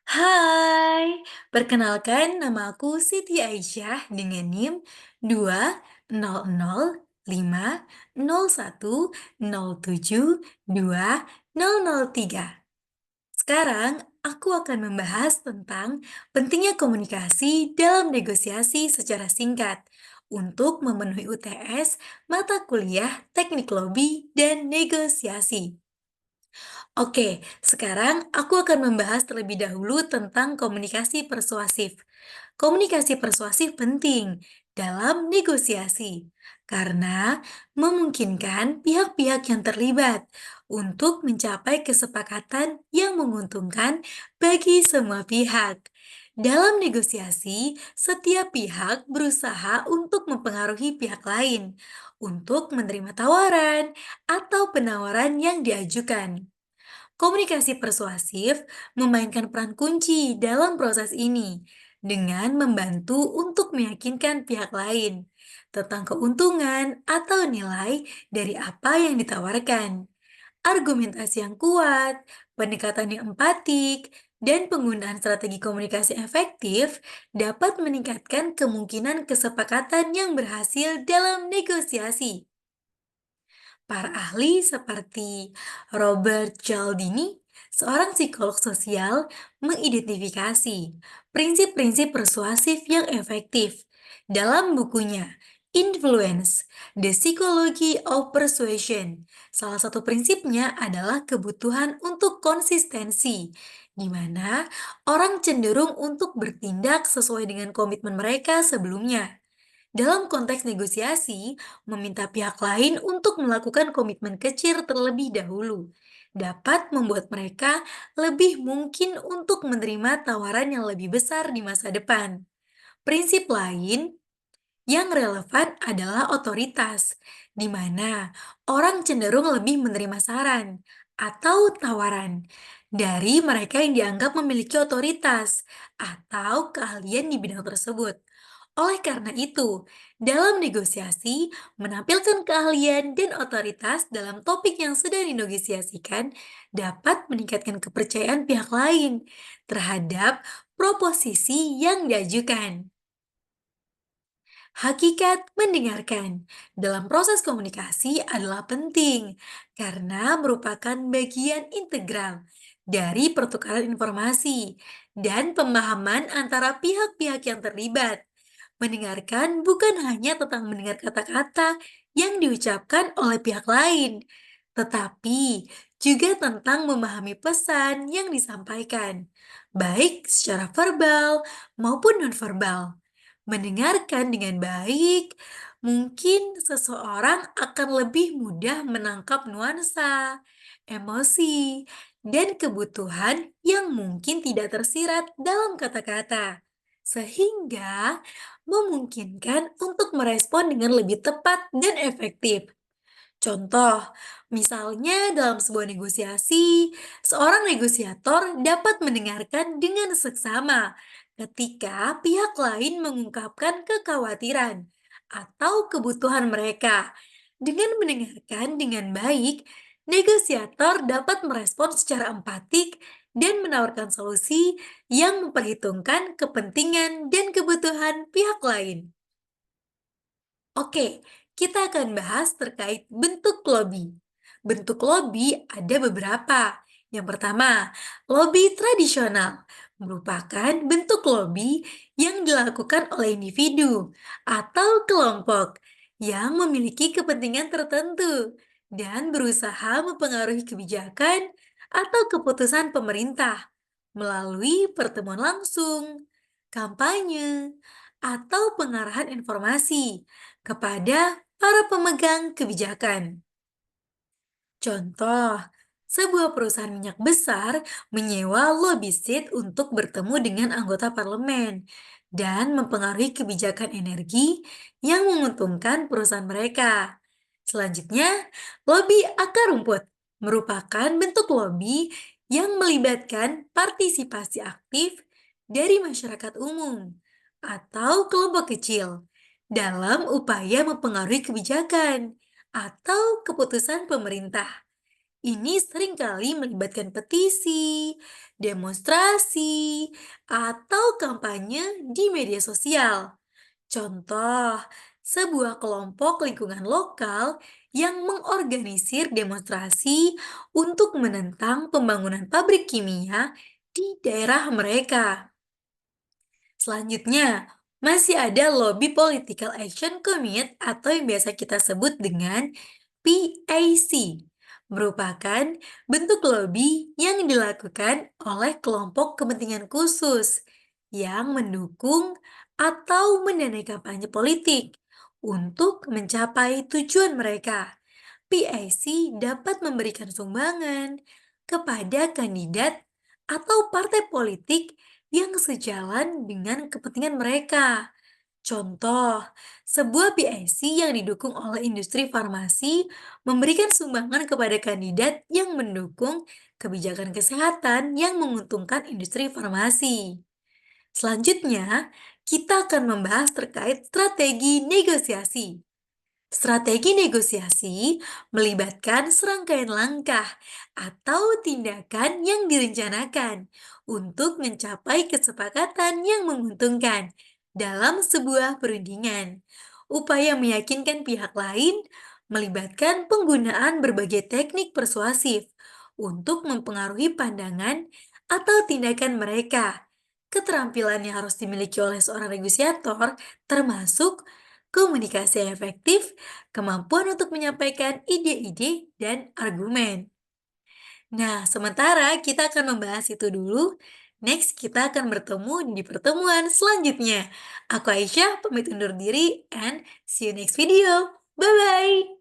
Hai, perkenalkan nama aku Siti Aisyah dengan NIM 2000501072003. Sekarang aku akan membahas tentang pentingnya komunikasi dalam negosiasi secara singkat untuk memenuhi UTS mata kuliah Teknik Lobi dan Negosiasi. Oke, sekarang aku akan membahas terlebih dahulu tentang komunikasi persuasif. Komunikasi persuasif penting dalam negosiasi karena memungkinkan pihak-pihak yang terlibat untuk mencapai kesepakatan yang menguntungkan bagi semua pihak. Dalam negosiasi, setiap pihak berusaha untuk mempengaruhi pihak lain untuk menerima tawaran atau penawaran yang diajukan. Komunikasi persuasif memainkan peran kunci dalam proses ini dengan membantu untuk meyakinkan pihak lain tentang keuntungan atau nilai dari apa yang ditawarkan. Argumentasi yang kuat, pendekatan yang empatik, dan penggunaan strategi komunikasi efektif dapat meningkatkan kemungkinan kesepakatan yang berhasil dalam negosiasi. Para ahli seperti Robert Cialdini, seorang psikolog sosial, mengidentifikasi prinsip-prinsip persuasif yang efektif dalam bukunya Influence, The Psychology of Persuasion. Salah satu prinsipnya adalah kebutuhan untuk konsistensi, di mana orang cenderung untuk bertindak sesuai dengan komitmen mereka sebelumnya. Dalam konteks negosiasi, meminta pihak lain untuk melakukan komitmen kecil terlebih dahulu dapat membuat mereka lebih mungkin untuk menerima tawaran yang lebih besar di masa depan. Prinsip lain yang relevan adalah otoritas, di mana orang cenderung lebih menerima saran atau tawaran dari mereka yang dianggap memiliki otoritas atau keahlian di bidang tersebut. Oleh karena itu, dalam negosiasi, menampilkan keahlian dan otoritas dalam topik yang sedang dinegosiasikan dapat meningkatkan kepercayaan pihak lain terhadap proposisi yang diajukan. Hakikat mendengarkan dalam proses komunikasi adalah penting karena merupakan bagian integral dari pertukaran informasi dan pemahaman antara pihak-pihak yang terlibat. Mendengarkan bukan hanya tentang mendengar kata-kata yang diucapkan oleh pihak lain, tetapi juga tentang memahami pesan yang disampaikan, baik secara verbal maupun nonverbal. Mendengarkan dengan baik, mungkin seseorang akan lebih mudah menangkap nuansa, emosi, dan kebutuhan yang mungkin tidak tersirat dalam kata-kata, sehingga memungkinkan untuk merespon dengan lebih tepat dan efektif. Contoh, misalnya dalam sebuah negosiasi, seorang negosiator dapat mendengarkan dengan seksama ketika pihak lain mengungkapkan kekhawatiran atau kebutuhan mereka. Dengan mendengarkan dengan baik, negosiator dapat merespon secara empatik dan menawarkan solusi yang memperhitungkan kepentingan dan kebutuhan pihak lain. Oke, kita akan bahas terkait bentuk lobi. Bentuk lobi ada beberapa. Yang pertama, lobi tradisional merupakan bentuk lobi yang dilakukan oleh individu atau kelompok yang memiliki kepentingan tertentu dan berusaha mempengaruhi kebijakan atau keputusan pemerintah melalui pertemuan langsung, kampanye, atau pengarahan informasi kepada para pemegang kebijakan. Contoh, sebuah perusahaan minyak besar menyewa lobisit untuk bertemu dengan anggota parlemen dan mempengaruhi kebijakan energi yang menguntungkan perusahaan mereka. Selanjutnya, lobi akar rumput merupakan bentuk lobi yang melibatkan partisipasi aktif dari masyarakat umum atau kelompok kecil dalam upaya mempengaruhi kebijakan atau keputusan pemerintah. Ini seringkali melibatkan petisi, demonstrasi, atau kampanye di media sosial. Contoh, sebuah kelompok lingkungan lokal yang mengorganisir demonstrasi untuk menentang pembangunan pabrik kimia di daerah mereka. Selanjutnya, masih ada Lobby Political Action Committee atau yang biasa kita sebut dengan PAC. Merupakan bentuk lobby yang dilakukan oleh kelompok kepentingan khusus yang mendukung atau mendanai kampanye politik untuk mencapai tujuan mereka. PAC dapat memberikan sumbangan kepada kandidat atau partai politik yang sejalan dengan kepentingan mereka. Contoh, sebuah PIC yang didukung oleh industri farmasi memberikan sumbangan kepada kandidat yang mendukung kebijakan kesehatan yang menguntungkan industri farmasi. Selanjutnya, kita akan membahas terkait strategi negosiasi. Strategi negosiasi melibatkan serangkaian langkah atau tindakan yang direncanakan untuk mencapai kesepakatan yang menguntungkan dalam sebuah perundingan. Upaya meyakinkan pihak lain melibatkan penggunaan berbagai teknik persuasif untuk mempengaruhi pandangan atau tindakan mereka. Keterampilan yang harus dimiliki oleh seorang negosiator termasuk komunikasi yang efektif, kemampuan untuk menyampaikan ide-ide dan argumen. Nah, sementara kita akan membahas itu dulu. Next, kita akan bertemu di pertemuan selanjutnya. Aku Aisyah, pamit undur diri, and see you next video. Bye-bye!